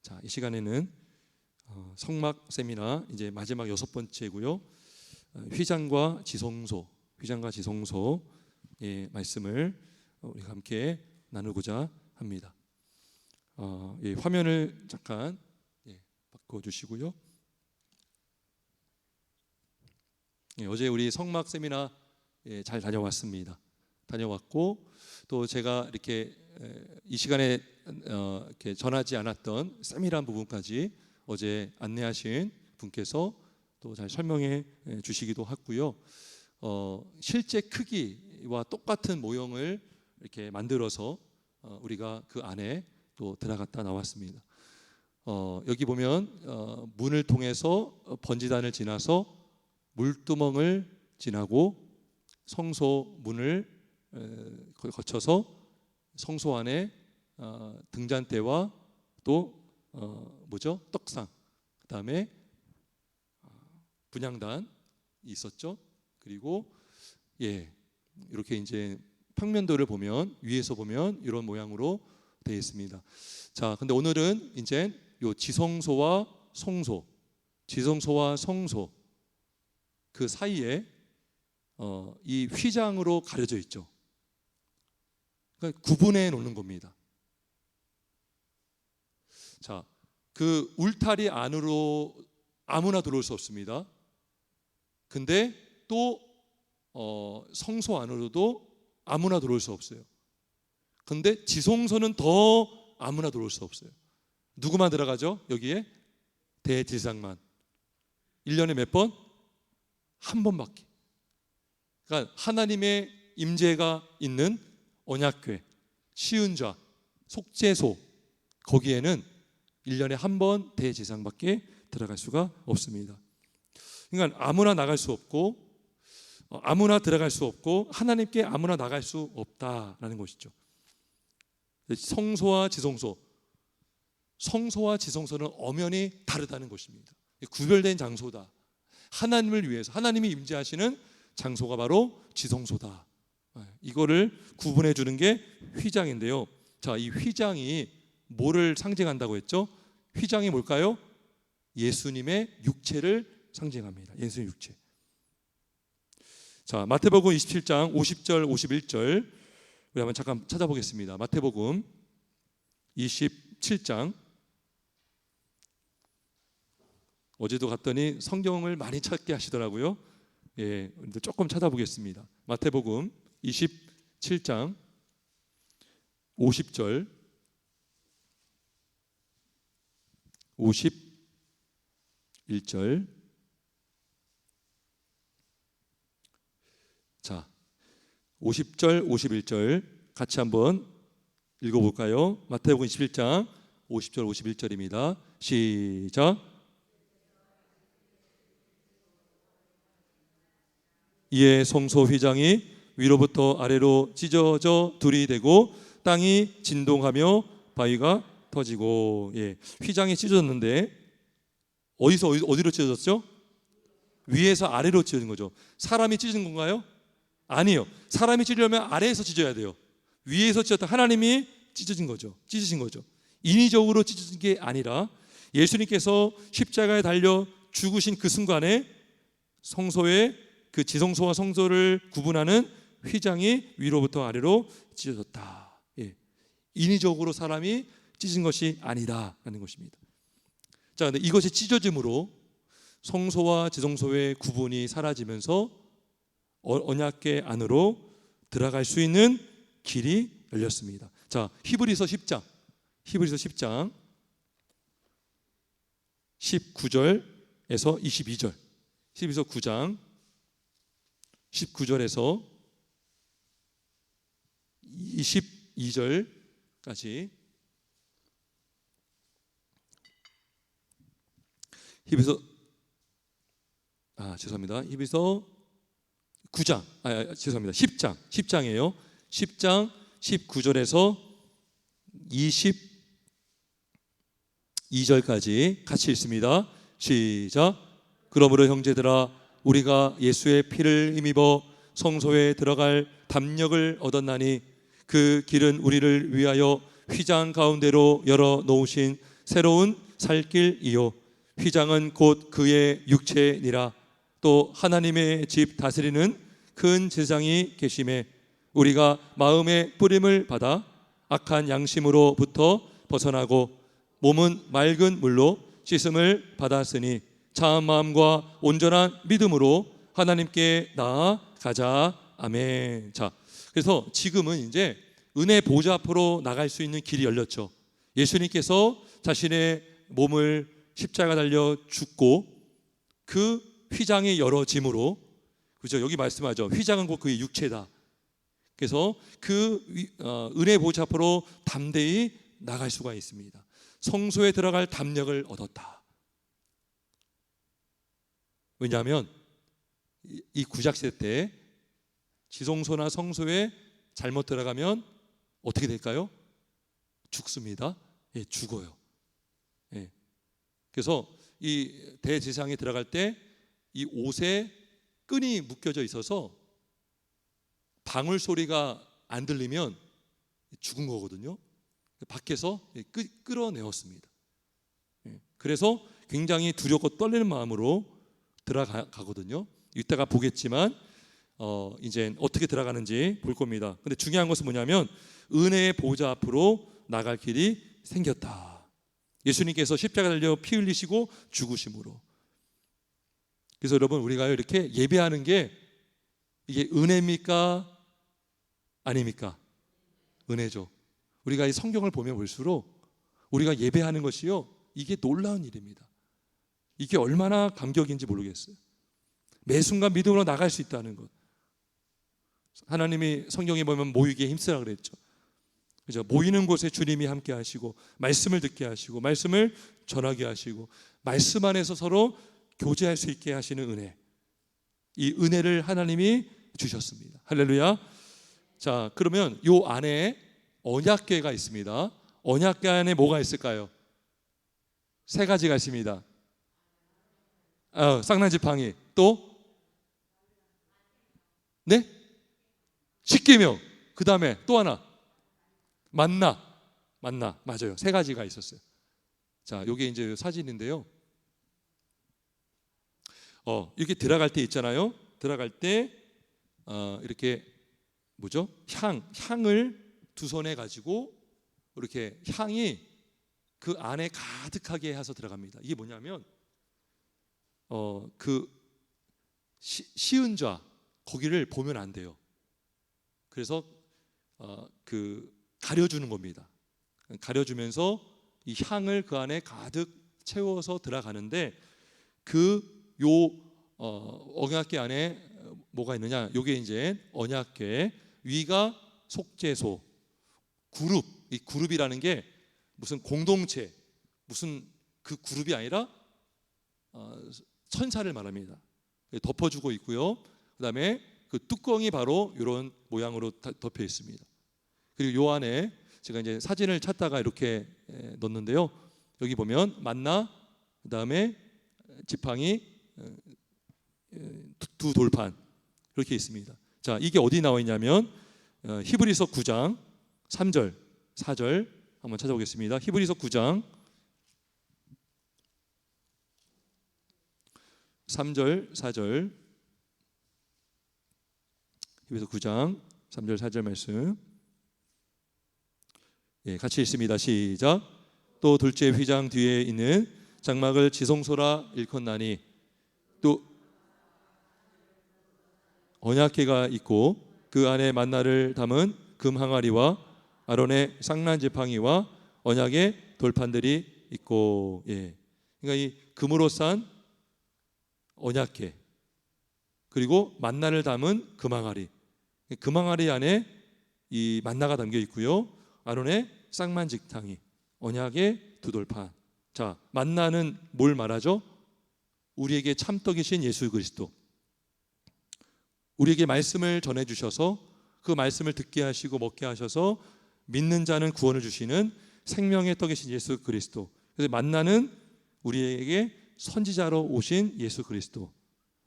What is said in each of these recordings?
자, 이 시간에는 성막 세미나 이제 마지막 6번째고요. 휘장과 지성소의 말씀을 우리가 함께 나누고자 합니다. 화면을 잠깐 바꿔주시고요. 어제 우리 성막 세미나 잘 다녀왔습니다. 다녀왔고 또 제가 이렇게 이 시간에 이렇게 전하지 않았던 세밀한 부분까지 어제 안내하신 분께서 또 잘 설명해 주시기도 했고요. 실제 크기와 똑같은 모형을 이렇게 만들어서 우리가 그 안에 또 들어갔다 나왔습니다. 여기 보면 문을 통해서 번지단을 지나서 물두멍을 지나고 성소 문을 거쳐서 성소 안에 등잔대와 또 떡상, 그다음에 분향단이 있었죠. 그리고 이렇게 이제 평면도를 보면 위에서 보면 이런 모양으로 되어 있습니다. 자, 근데 오늘은 이제 요 지성소와 성소 그 사이에 이 휘장으로 가려져 있죠. 그러니까 구분해 놓는 겁니다. 자, 그 울타리 안으로 아무나 들어올 수 없습니다. 근데 또 성소 안으로도 아무나 들어올 수 없어요. 근데 지성소는 더 아무나 들어올 수 없어요. 누구만 들어가죠? 여기에 대제사장만. 1년에 몇 번? 한 번밖에. 그러니까 하나님의 임재가 있는 언약궤, 시은좌, 속죄소, 거기에는 1년에 한 번 대제사장밖에 들어갈 수가 없습니다. 그러니까 아무나 나갈 수 없고 아무나 들어갈 수 없고 하나님께 아무나 나갈 수 없다라는 것이죠. 성소와 지성소는 엄연히 다르다는 것입니다. 구별된 장소다. 하나님을 위해서 하나님이 임재하시는 장소가 바로 지성소다. 이거를 구분해 주는 게 휘장인데요. 자, 이 휘장이 뭐를 상징한다고 했죠? 휘장이 뭘까요? 예수님의 육체를 상징합니다. 예수님의 육체. 자, 마태복음 27장 50절 51절 우리 한번 잠깐 찾아보겠습니다. 마태복음 27장. 어제도 갔더니 성경을 많이 찾게 하시더라고요. 조금 찾아보겠습니다. 마태복음 27장 50절 51절. 자, 50절 51절 같이 한번 읽어볼까요? 마태복음 21장 50절 51절입니다. 시작. 이에 성소 휘장이 위로부터 아래로 찢어져 둘이 되고 땅이 진동하며 바위가 터지고. 휘장이 찢어졌는데 어디로 찢어졌죠? 위에서 아래로 찢어진 거죠. 사람이 찢은 건가요? 아니요. 사람이 찢으려면 아래에서 찢어야 돼요. 위에서 찢었다 하나님이 찢으신 거죠. 인위적으로 찢어진 게 아니라 예수님께서 십자가에 달려 죽으신 그 순간에 성소의 그 지성소와 성소를 구분하는 휘장이 위로부터 아래로 찢어졌다. 인위적으로 사람이 찢은 것이 아니다라는 것입니다. 자, 근데 이것이 찢어짐으로 성소와 지성소의 구분이 사라지면서 언약궤 안으로 들어갈 수 있는 길이 열렸습니다. 자, 히브리서 10장 19절에서 22절. 히브리서 9장 19절에서 22절까지. 히브리서 10장이에요. 10장 19절에서 22절까지 같이 읽습니다. 시작. 그러므로 형제들아, 우리가 예수의 피를 힘입어 성소에 들어갈 담력을 얻었나니 그 길은 우리를 위하여 휘장 가운데로 열어 놓으신 새로운 살 길이요 휘장은 곧 그의 육체니라. 또 하나님의 집 다스리는 큰 제사장이 계심에 우리가 마음의 뿌림을 받아 악한 양심으로부터 벗어나고 몸은 맑은 물로 씻음을 받았으니 차한 마음과 온전한 믿음으로 하나님께 나아가자. 아멘. 자, 그래서 지금은 이제 은혜 보좌 앞으로 나갈 수 있는 길이 열렸죠. 예수님께서 자신의 몸을 십자가 달려 죽고 그 휘장이 열어짐으로, 그죠? 여기 말씀하죠. 휘장은 곧 그의 육체다. 그래서 그 은혜 보좌 앞으로 담대히 나갈 수가 있습니다. 성소에 들어갈 담력을 얻었다. 왜냐하면 이 구약시대 때 지성소나 성소에 잘못 들어가면 어떻게 될까요? 죽습니다. 예, 죽어요. 예. 그래서 이 대제사장에 들어갈 때 이 옷에 끈이 묶여져 있어서 방울 소리가 안 들리면 죽은 거거든요. 밖에서 끌어내었습니다. 예. 그래서 굉장히 두렵고 떨리는 마음으로 들어가거든요. 이따가 보겠지만 이제 어떻게 들어가는지 볼 겁니다. 근데 중요한 것은 뭐냐면 은혜의 보좌 앞으로 나갈 길이 생겼다. 예수님께서 십자가 달려 피 흘리시고 죽으심으로. 그래서 여러분, 우리가 이렇게 예배하는 게 이게 은혜입니까? 아닙니까? 은혜죠. 우리가 이 성경을 보면 볼수록 우리가 예배하는 것이요, 이게 놀라운 일입니다. 이게 얼마나 감격인지 모르겠어요. 매 순간 믿음으로 나갈 수 있다는 것. 하나님이 성경에 보면 모이기에 힘쓰라 그랬죠. 그죠? 모이는 곳에 주님이 함께 하시고 말씀을 듣게 하시고 말씀을 전하게 하시고 말씀 안에서 서로 교제할 수 있게 하시는 은혜. 이 은혜를 하나님이 주셨습니다. 할렐루야. 자, 그러면 요 안에 언약궤가 있습니다. 언약궤 안에 뭐가 있을까요? 세 가지가 있습니다. 쌍난지팡이, 또 네? 십계명. 그 다음에 또 하나 만나. 맞아요. 세 가지가 있었어요. 자, 요게 이제 사진인데요. 이렇게 들어갈 때 있잖아요. 들어갈 때 이렇게 뭐죠? 향을 두 손에 가지고 이렇게 향이 그 안에 가득하게 해서 들어갑니다. 이게 뭐냐면 그 시은좌 거기를 보면 안 돼요. 그래서 그 가려주는 겁니다. 가려주면서 이 향을 그 안에 가득 채워서 들어가는데 언약궤 안에 뭐가 있느냐? 요게 이제 언약궤 위가 속죄소 그룹. 이 그룹이라는 게 무슨 공동체, 무슨 그 그룹이 아니라 천사를 말합니다. 덮어주고 있고요. 그다음에 그 뚜껑이 바로 이런 모양으로 덮여 있습니다. 그리고 요 안에 제가 이제 사진을 찾다가 이렇게 넣었는데요. 여기 보면 만나, 그다음에 지팡이, 두 돌판 이렇게 있습니다. 자, 이게 어디 나와 있냐면 히브리서 9장 3절 4절 한번 찾아보겠습니다. 히브리서 9장 3절 4절 히브리서 9장 3절 4절 말씀, 예, 같이 읽습니다. 시작. 또 둘째 휘장 뒤에 있는 장막을 지성소라 일컫나니 또 언약궤가 있고 그 안에 만나를 담은 금 항아리와 아론의 쌍난지팡이와 언약의 돌판들이 있고, 예, 그러니까 이 금으로 싼 언약궤, 그리고 만나를 담은 금 항아리, 금 항아리 안에 이 만나가 담겨 있고요. 아론의 쌍난지팡이, 언약의 두 돌판. 자, 만나는 뭘 말하죠? 우리에게 참떡이신 예수 그리스도. 우리에게 말씀을 전해주셔서 그 말씀을 듣게 하시고 먹게 하셔서 믿는 자는 구원을 주시는 생명의 떡이신 예수 그리스도. 그래서 만나는 우리에게 선지자로 오신 예수 그리스도,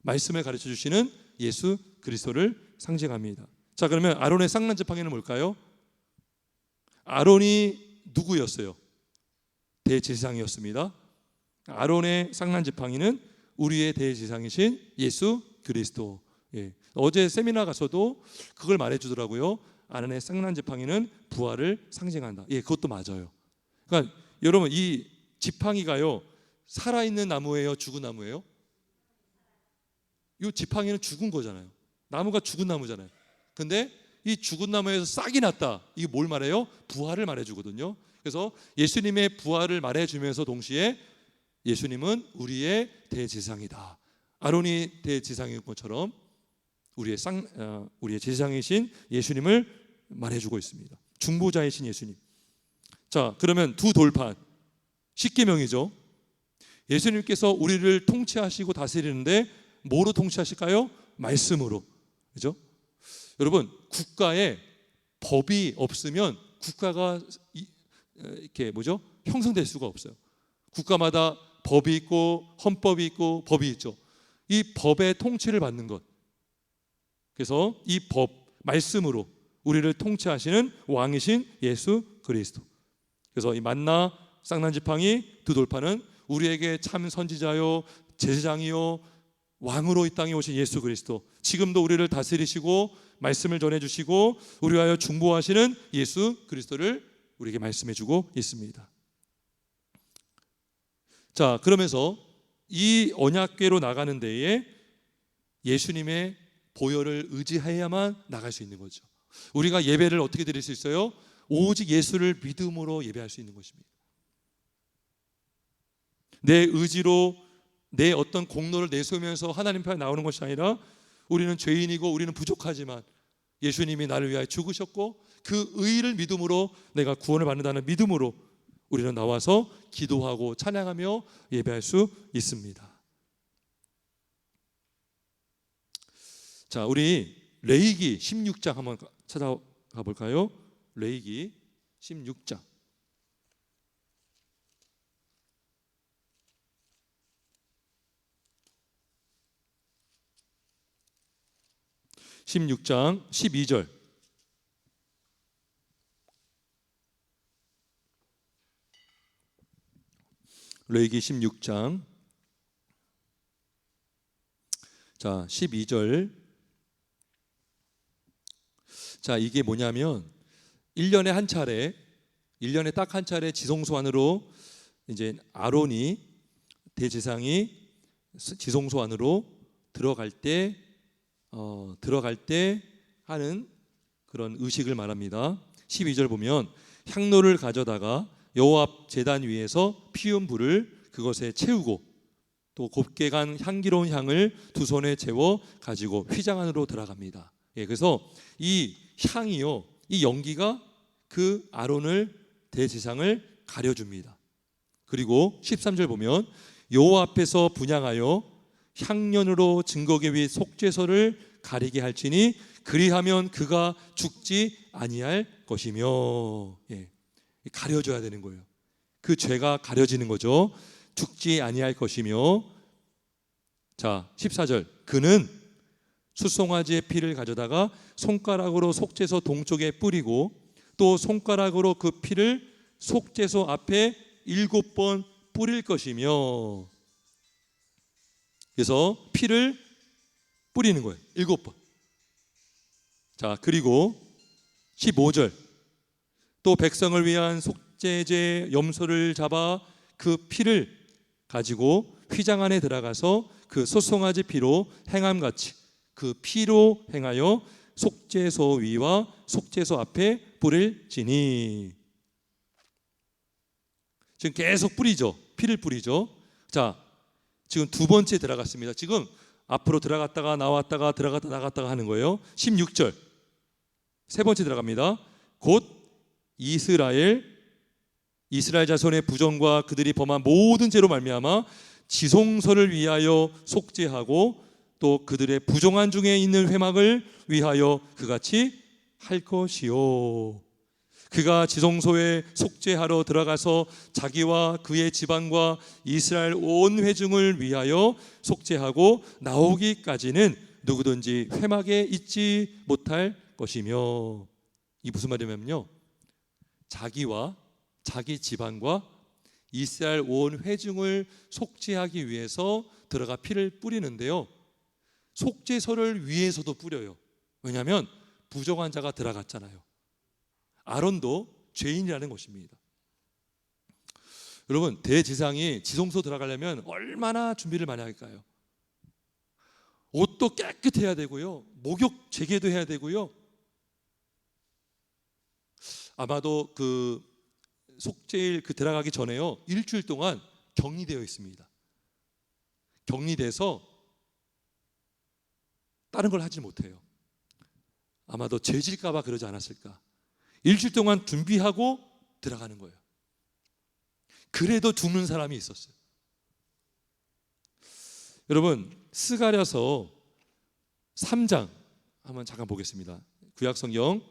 말씀을 가르쳐 주시는 예수 그리스도를 상징합니다. 자, 그러면 아론의 쌍난지팡이는 뭘까요? 아론이 누구였어요? 대제사장이었습니다. 아론의 쌍난 지팡이는 우리의 대제사장이신 예수 그리스도. 예. 어제 세미나 가서도 그걸 말해주더라고요. 아론의 쌍난 지팡이는 부활을 상징한다. 예, 그것도 맞아요. 그러니까 여러분, 이 지팡이가요, 살아있는 나무예요, 죽은 나무예요? 이 지팡이는 죽은 거잖아요. 나무가 죽은 나무잖아요. 근데 이 죽은 나무에서 싹이 났다. 이게 뭘 말해요? 부활을 말해주거든요. 그래서 예수님의 부활을 말해주면서 동시에 예수님은 우리의 대제사장이다. 아론이 대제사장인 것처럼 우리의 제사장이신 예수님을 말해주고 있습니다. 중보자이신 예수님. 자, 그러면 두 돌판, 십계명이죠. 예수님께서 우리를 통치하시고 다스리는데 뭐로 통치하실까요? 말씀으로. 그죠? 여러분, 국가에 법이 없으면 국가가 이렇게 형성될 수가 없어요. 국가마다 법이 있고 헌법이 있고 법이 있죠. 이 법의 통치를 받는 것. 그래서 이 법, 말씀으로 우리를 통치하시는 왕이신 예수 그리스도. 그래서 이 만나 쌍난 지팡이 두 돌판은 우리에게 참 선지자요, 제사장이요, 왕으로 이 땅에 오신 예수 그리스도, 지금도 우리를 다스리시고 말씀을 전해주시고 우리와여 중보하시는 예수 그리스도를 우리에게 말씀해주고 있습니다. 자, 그러면서 이 언약궤로 나가는 데에 예수님의 보혈을 의지해야만 나갈 수 있는 거죠. 우리가 예배를 어떻게 드릴 수 있어요? 오직 예수를 믿음으로 예배할 수 있는 것입니다. 내 의지로 내 어떤 공로를 내세우면서 하나님 편에 나오는 것이 아니라 우리는 죄인이고 우리는 부족하지만 예수님이 나를 위하여 죽으셨고 그 의를 믿음으로 내가 구원을 받는다는 믿음으로 우리는 나와서 기도하고 찬양하며 예배할 수 있습니다. 자, 우리 레위기 16장 한번 찾아가 볼까요? 레위기 16장. (16장) 12절. 레위기 16장 자 12절. 자, 이게 뭐냐면 1년에 한 차례, 1년에 딱 한 차례 지성소 안으로 이제 아론이 대제사장이 지성소 안으로 들어갈 때 하는 그런 의식을 말합니다. 12절 보면 향로를 가져다가 여호와 앞 제단 위에서 피운 불을 그것에 채우고 또 곱게 간 향기로운 향을 두 손에 채워 가지고 휘장 안으로 들어갑니다. 예, 그래서 이 향이요, 이 연기가 그 아론을 대제사장을 가려줍니다. 그리고 13절 보면 여호와 앞에서 분향하여 향년으로 증거계 위 속죄소를 가리게 할지니 그리하면 그가 죽지 아니할 것이며. 예, 가려져야 되는 거예요. 그 죄가 가려지는 거죠. 죽지 아니할 것이며. 자, 14절. 그는 숫송아지의 피를 가져다가 손가락으로 속죄소 동쪽에 뿌리고 또 손가락으로 그 피를 속죄소 앞에 7번 뿌릴 것이며. 그래서 피를 뿌리는 거예요. 7번. 자, 그리고 15절. 또 백성을 위한 속죄제 염소를 잡아 그 피를 가지고 휘장 안에 들어가서 그 숫송아지 피로 행함같이 그 피로 행하여 속죄소 위와 속죄소 앞에 뿌릴지니. 지금 계속 뿌리죠. 피를 뿌리죠. 자, 지금 두 번째 들어갔습니다. 지금 앞으로 들어갔다가 나왔다가 들어갔다 나갔다가 하는 거예요. 16절 세 번째 들어갑니다. 곧 이스라엘 자손의 부정과 그들이 범한 모든 죄로 말미암아 지성소를 위하여 속죄하고 또 그들의 부정한 중에 있는 회막을 위하여 그같이 할 것이요. 그가 지성소에 속죄하러 들어가서 자기와 그의 집안과 이스라엘 온 회중을 위하여 속죄하고 나오기까지는 누구든지 회막에 있지 못할 것이며. 이 무슨 말이냐면요, 자기와 자기 집안과 이스라엘 온 회중을 속죄하기 위해서 들어가 피를 뿌리는데요, 속죄소를 위에서도 뿌려요. 왜냐하면 부정한 자가 들어갔잖아요. 아론도 죄인이라는 것입니다. 여러분, 대지상이 지성소 들어가려면 얼마나 준비를 많이 할까요? 옷도 깨끗해야 되고요, 목욕 재개도 해야 되고요. 아마도 그 속죄일 그 들어가기 전에요, 일주일 동안 격리되어 있습니다. 격리돼서 다른 걸 하지 못해요. 아마도 죄질까 봐 그러지 않았을까. 일주일 동안 준비하고 들어가는 거예요. 그래도 죽는 사람이 있었어요. 여러분, 스가랴서 3장 한번 잠깐 보겠습니다. 구약성경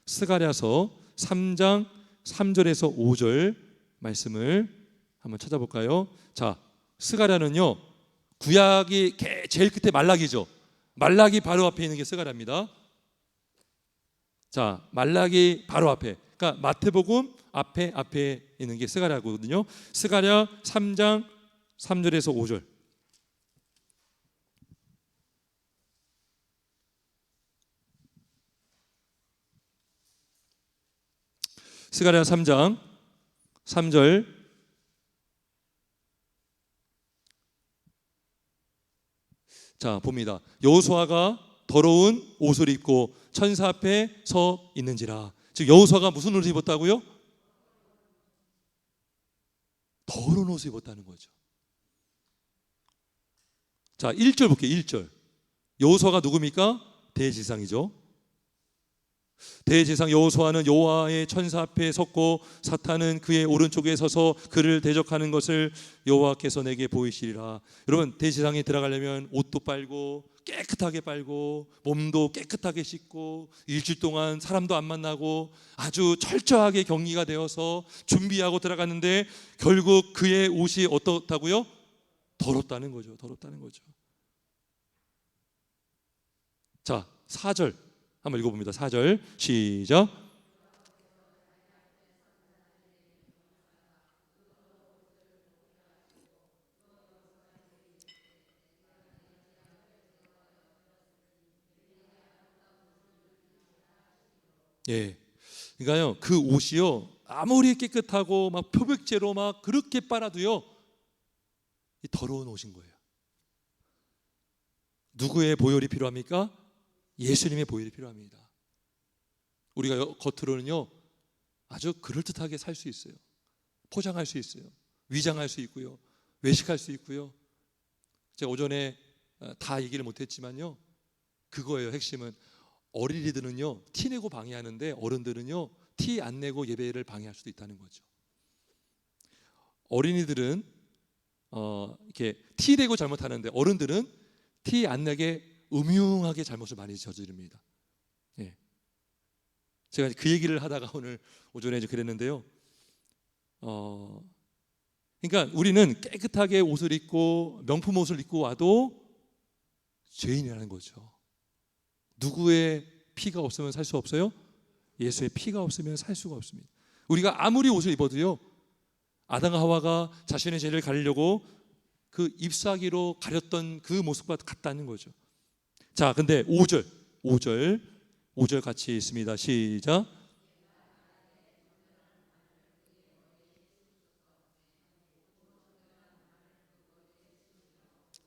스가랴서 3장 3절에서 5절 말씀을 한번 찾아볼까요? 자, 스가랴는요, 구약이 제일 끝에 말라기죠. 말라기 바로 앞에 있는 게 스가랴입니다. 자, 말라기 바로 앞에, 그러니까 마태복음 앞에 있는 게 스가랴거든요. 스가랴 3장 3절에서 5절. 스가랴 3장 3절. 자, 봅니다. 여호수아가 더러운 옷을 입고 천사 앞에 서 있는지라. 즉 여호수아가 무슨 옷을 입었다고요? 더러운 옷을 입었다는 거죠. 자, 1절 볼게요. 1절. 여호수아가 누굽니까? 대지상이죠. 대제사장 여호수아는 여호와의 천사 앞에 섰고 사탄은 그의 오른쪽에 서서 그를 대적하는 것을 여호와께서 내게 보이시리라. 여러분, 대제사장에 들어가려면 옷도 빨고 깨끗하게 빨고 몸도 깨끗하게 씻고 일주일 동안 사람도 안 만나고 아주 철저하게 격리가 되어서 준비하고 들어갔는데 결국 그의 옷이 어떻다고요? 더럽다는 거죠. 더럽다는 거죠. 자, 4절 한번 읽어봅니다. 4절 시작. 예, 그러니까요, 그 옷이요 아무리 깨끗하고 막 표백제로 막 그렇게 빨아도요 이 더러운 옷인 거예요. 누구의 보혈이 필요합니까? 예수님의 보혈이 필요합니다. 우리가 겉으로는요 아주 그럴듯하게 살 수 있어요. 포장할 수 있어요. 위장할 수 있고요. 외식할 수 있고요. 제가 오전에 다 얘기를 못했지만요, 그거예요. 핵심은 어린이들은요 티 내고 방해하는데 어른들은요 티 안 내고 예배를 방해할 수도 있다는 거죠. 어린이들은 이렇게 티 내고 잘못하는데 어른들은 티 안 내게 음흉하게 잘못을 많이 저지릅니다. 예. 제가 그 얘기를 하다가 오늘 오전에 그랬는데요. 그러니까 우리는 깨끗하게 옷을 입고 명품 옷을 입고 와도 죄인이라는 거죠. 누구의 피가 없으면 살 수 없어요? 예수의 피가 없으면 살 수가 없습니다. 우리가 아무리 옷을 입어도요, 아담과 하와가 자신의 죄를 가리려고 그 잎사귀로 가렸던 그 모습과 같다는 거죠. 자, 근데 5절 같이 있습니다. 시작.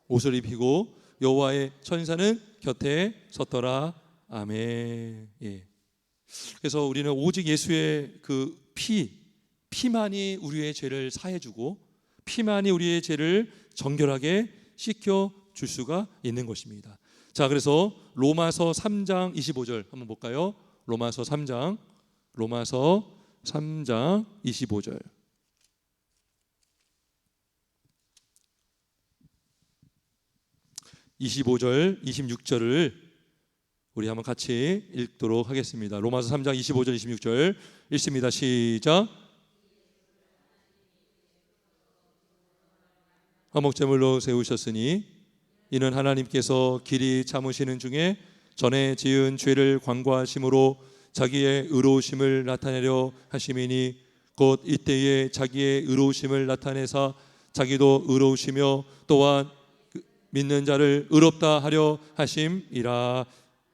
옷을 입히고 여호와의 천사는 곁에 섰더라. 아멘. 예. 그래서 우리는 오직 예수의 그 피만이 우리의 죄를 사해주고 피만이 우리의 죄를 정결하게 씻겨 줄 수가 있는 것입니다. 자, 그래서 로마서 3장 25절 한번 볼까요? 로마서 3장 25절. (25절) 26절을 우리 한번 같이 읽도록 하겠습니다. 로마서 3장 25절 26절 읽습니다. 시작. 화목제물로 세우셨으니 이는 하나님께서 길이 참으시는 중에 전에 지은 죄를 관과하심으로 자기의 의로우심을 나타내려 하심이니 곧 이때에 자기의 의로우심을 나타내사 자기도 의로우시며 또한 믿는 자를 의롭다 하려 하심이라.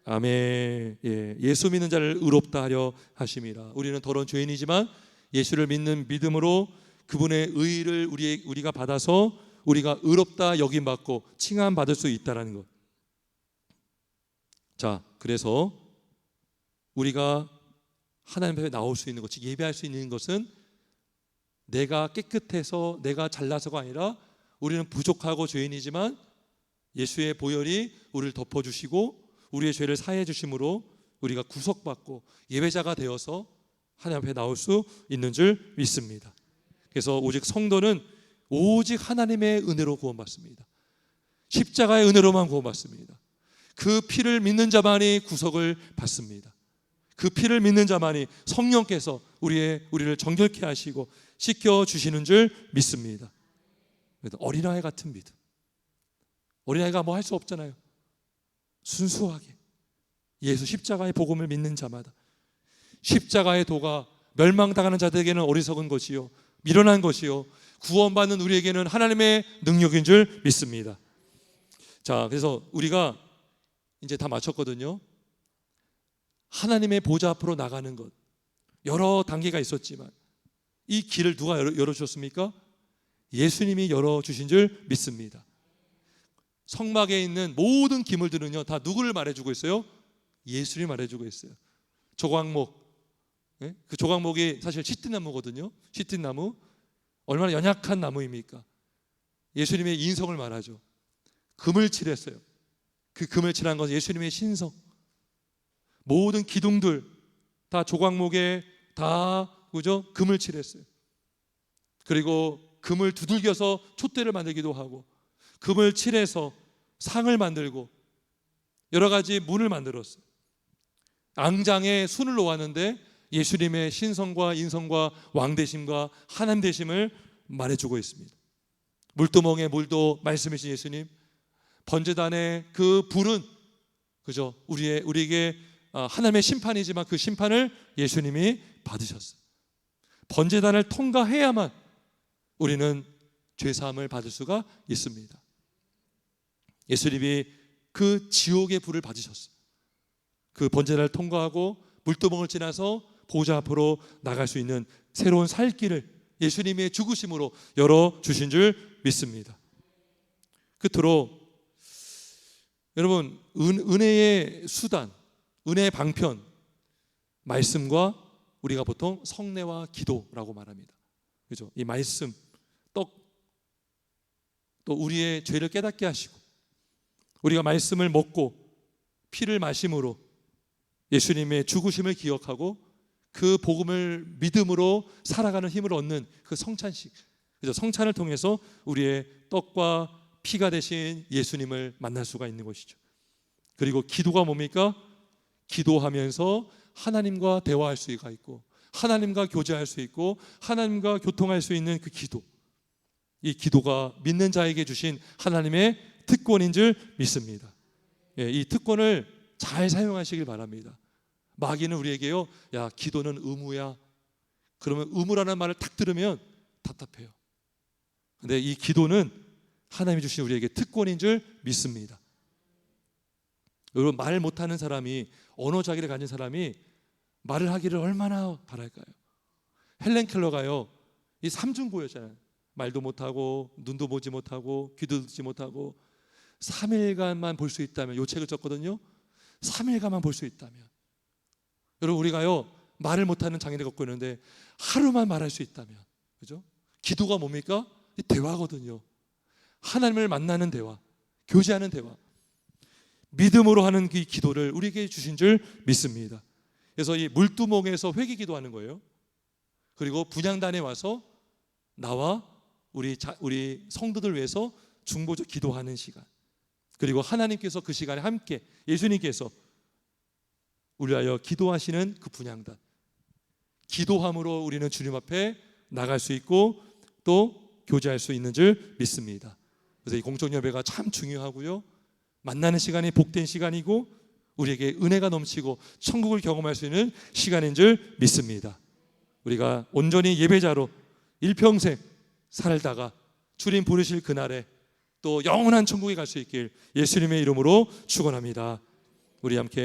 아멘. 예수 믿는 자를 의롭다 하려 하심이라. 우리는 더러운 죄인이지만 예수를 믿는 믿음으로 그분의 의를 우리가 받아서 우리가 의롭다 여김받고 칭함받을 수 있다는 것. 자, 그래서 우리가 하나님 앞에 나올 수 있는 것, 즉 예배할 수 있는 것은 내가 깨끗해서 내가 잘나서가 아니라 우리는 부족하고 죄인이지만 예수의 보혈이 우리를 덮어주시고 우리의 죄를 사해 주심으로 우리가 구속받고 예배자가 되어서 하나님 앞에 나올 수 있는 줄 믿습니다. 그래서 오직 성도는 오직 하나님의 은혜로 구원받습니다. 십자가의 은혜로만 구원받습니다. 그 피를 믿는 자만이 구속을 받습니다. 그 피를 믿는 자만이 성령께서 우리를 정결케 하시고 씻겨주시는 줄 믿습니다. 어린아이 같은 믿음. 어린아이가 뭐 할 수 없잖아요. 순수하게 예수 십자가의 복음을 믿는 자마다 십자가의 도가 멸망당하는 자들에게는 어리석은 것이요 미련한 것이요 구원받는 우리에게는 하나님의 능력인 줄 믿습니다. 자, 그래서 우리가 이제 다 마쳤거든요. 하나님의 보좌 앞으로 나가는 것 여러 단계가 있었지만 이 길을 누가 열어주셨습니까? 예수님이 열어주신 줄 믿습니다. 성막에 있는 모든 기물들은요 다 누구를 말해주고 있어요? 예수를 말해주고 있어요. 조각목, 그 조각목이 사실 시띠나무거든요. 시띠나무 얼마나 연약한 나무입니까? 예수님의 인성을 말하죠. 금을 칠했어요. 그 금을 칠한 것은 예수님의 신성. 모든 기둥들 다 조각목에 다 그죠? 금을 칠했어요. 그리고 금을 두들겨서 촛대를 만들기도 하고 금을 칠해서 상을 만들고 여러 가지 문을 만들었어요. 앙장에 순을 놓았는데 예수님의 신성과 인성과 왕되심과 하나님 되심을 말해주고 있습니다. 물두멍에 물도 말씀이신 예수님, 번제단의 그 불은 그죠? 우리에게 하나님의 심판이지만 그 심판을 예수님이 받으셨어요. 번제단을 통과해야만 우리는 죄사함을 받을 수가 있습니다. 예수님이 그 지옥의 불을 받으셨어요. 그 번제단을 통과하고 물두멍을 지나서 보좌 앞으로 나갈 수 있는 새로운 살 길을 예수님의 죽으심으로 열어주신 줄 믿습니다. 끝으로 여러분 은혜의 수단, 은혜의 방편, 말씀과 우리가 보통 성례와 기도라고 말합니다. 그죠? 이 말씀, 또 우리의 죄를 깨닫게 하시고 우리가 말씀을 먹고 피를 마심으로 예수님의 죽으심을 기억하고 그 복음을 믿음으로 살아가는 힘을 얻는 그 성찬식. 그죠? 성찬을 통해서 우리의 떡과 피가 되신 예수님을 만날 수가 있는 것이죠. 그리고 기도가 뭡니까? 기도하면서 하나님과 대화할 수가 있고 하나님과 교제할 수 있고 하나님과 교통할 수 있는 그 기도. 이 기도가 믿는 자에게 주신 하나님의 특권인 줄 믿습니다. 이 특권을 잘 사용하시길 바랍니다. 마귀는 우리에게요, 야 기도는 의무야. 그러면 의무라는 말을 딱 들으면 답답해요. 근데 이 기도는 하나님이 주신 우리에게 특권인 줄 믿습니다. 여러분 말 못하는 사람이 언어 자기를 가진 사람이 말을 하기를 얼마나 바랄까요? 헬렌 켈러가요 이 삼중고였잖아요. 말도 못하고 눈도 보지 못하고 귀도 듣지 못하고 3일간만 볼 수 있다면 이 책을 썼거든요. 3일간만 볼 수 있다면 여러분 우리가요 말을 못하는 장애를 갖고 있는데 하루만 말할 수 있다면 그죠? 기도가 뭡니까? 대화거든요. 하나님을 만나는 대화, 교제하는 대화, 믿음으로 하는 그 기도를 우리에게 주신 줄 믿습니다. 그래서 이 물두멍에서 회개 기도하는 거예요. 그리고 분향단에 와서 나와 우리 성도들 위해서 중보적 기도하는 시간, 그리고 하나님께서 그 시간에 함께 예수님께서 우리 위하여 기도하시는 그 분향단, 기도함으로 우리는 주님 앞에 나갈 수 있고 또 교제할 수 있는 줄 믿습니다. 그래서 이 공적 예배가 참 중요하고요, 만나는 시간이 복된 시간이고 우리에게 은혜가 넘치고 천국을 경험할 수 있는 시간인 줄 믿습니다. 우리가 온전히 예배자로 일평생 살다가 주님 부르실 그날에 또 영원한 천국에 갈 수 있길 예수님의 이름으로 축원합니다. 우리 함께